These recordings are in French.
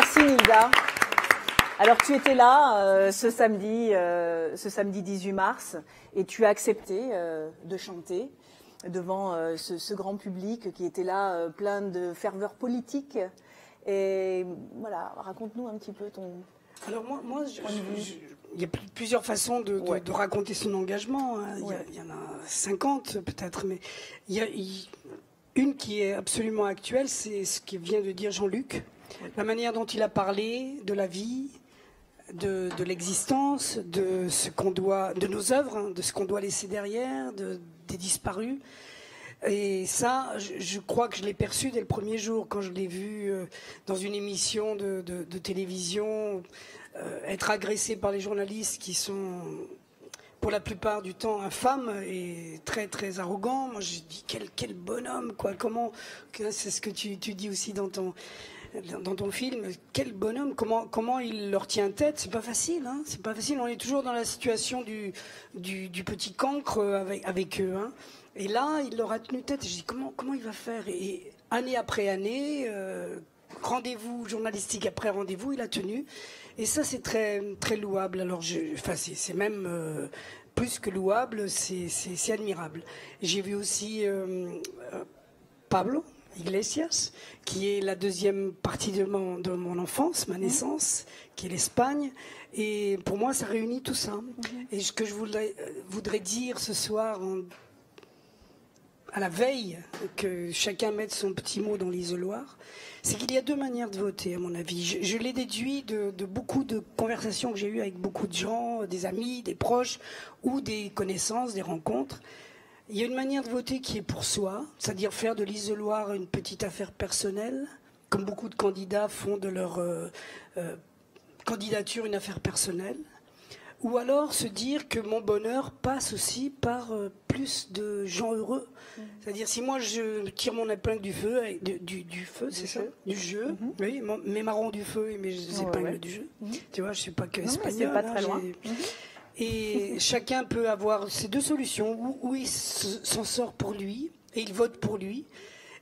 Merci Nilda. Alors tu étais là ce samedi 18 mars et tu as accepté de chanter devant ce grand public qui était là plein de ferveur politique. Et voilà, raconte-nous un petit peu ton... Alors moi il y a plusieurs façons de raconter son engagement. Hein. Il y en a 50 peut-être, mais il y a une qui est absolument actuelle, c'est ce que vient de dire Jean-Luc. La manière dont il a parlé de la vie, de l'existence, de ce qu'on doit, de nos œuvres, hein, de ce qu'on doit laisser derrière, des disparus. Et ça, je crois que je l'ai perçu dès le premier jour, quand je l'ai vu dans une émission de télévision, être agressé par les journalistes qui sont, pour la plupart du temps, infâmes et très très arrogants. Moi, je dis quel bonhomme, quoi. Comment, c'est ce que tu dis aussi dans ton film, quel bonhomme, comment il leur tient tête. C'est pas facile, hein, c'est pas facile. On est toujours dans la situation du petit cancre avec eux, hein. Et là, il leur a tenu tête. Je dis comment il va faire. Et année après année, rendez-vous journalistique après rendez-vous, il a tenu. Et ça, c'est très très louable. Alors, c'est même plus que louable, c'est admirable. J'ai vu aussi Pablo Iglesias, qui est la deuxième partie de mon enfance, ma naissance, qui est l'Espagne. Et pour moi, ça réunit tout ça. Et ce que je voudrais dire ce soir, à la veille que chacun mette son petit mot dans l'isoloir, c'est qu'il y a deux manières de voter, à mon avis. Je l'ai déduit de beaucoup de conversations que j'ai eues avec beaucoup de gens, des amis, des proches, ou des connaissances, des rencontres. Il y a une manière de voter qui est pour soi, c'est-à-dire faire de l'isoloir une petite affaire personnelle, comme beaucoup de candidats font de leur candidature une affaire personnelle. Ou alors se dire que mon bonheur passe aussi par plus de gens heureux. C'est-à-dire, si moi je tire mon épingle du feu, du feu, c'est ça, du jeu, oui, mes marrons du feu et mes épingles du jeu. Tu vois, je ne suis pas que espagnol. C'est pas très loin. Et chacun peut avoir ces deux solutions, où il s'en sort pour lui, et il vote pour lui.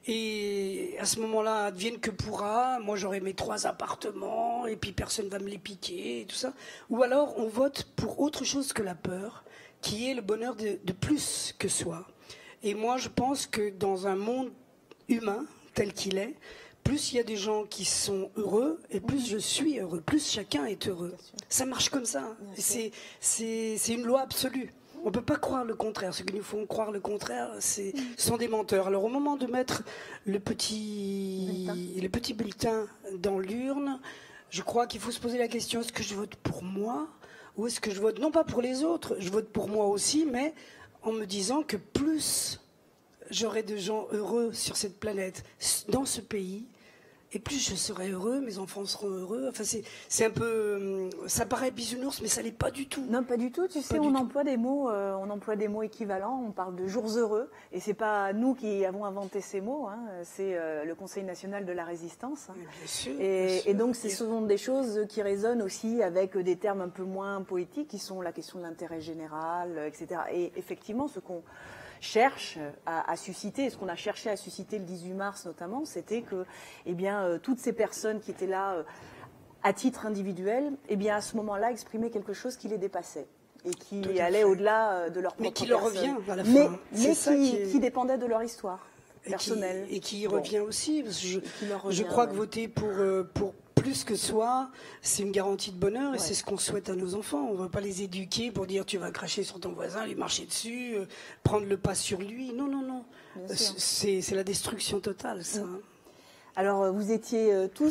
Et à ce moment-là, advienne que pourra, moi j'aurai mes 3 appartements, et puis personne ne va me les piquer, et tout ça. Ou alors on vote pour autre chose que la peur, qui est le bonheur de plus que soi. Et moi je pense que dans un monde humain tel qu'il est, plus il y a des gens qui sont heureux, et plus je suis heureux, plus chacun est heureux. Ça marche comme ça. C'est une loi absolue. On ne peut pas croire le contraire. Ceux qui nous font croire le contraire, sont des menteurs. Alors au moment de mettre le petit bulletin dans l'urne, je crois qu'il faut se poser la question, est-ce que je vote pour moi, ou est-ce que je vote, non pas pour les autres, je vote pour moi aussi, mais en me disant que plus j'aurai de gens heureux sur cette planète, dans ce pays, et plus je serai heureux, mes enfants seront heureux. Enfin, c'est un peu, ça paraît bisounours, mais ça l'est pas du tout. Non, pas du tout. Tu sais, on emploie des mots équivalents. On parle de jours heureux, et c'est pas nous qui avons inventé ces mots. Hein. C'est le Conseil national de la résistance. Hein. Bien sûr, Et donc, ce sont des choses qui résonnent aussi avec des termes un peu moins poétiques, qui sont la question de l'intérêt général, etc. Et effectivement, ce qu'on cherche à susciter, ce qu'on a cherché à susciter le 18 mars notamment, c'était que, toutes ces personnes qui étaient là à titre individuel, à ce moment-là, exprimaient quelque chose qui les dépassait et qui allait au-delà de leur propre personne. Mais qui leur revient à la fin. Mais qui dépendait de leur histoire personnelle. Et qui revient aussi. Parce que je crois que voter pour plus que soi, c'est une garantie de bonheur, et c'est ce qu'on souhaite à nos enfants. On ne va pas les éduquer pour dire tu vas cracher sur ton voisin, lui marcher dessus, prendre le pas sur lui. Non, non, non. C'est la destruction totale, ça. Alors, vous étiez tous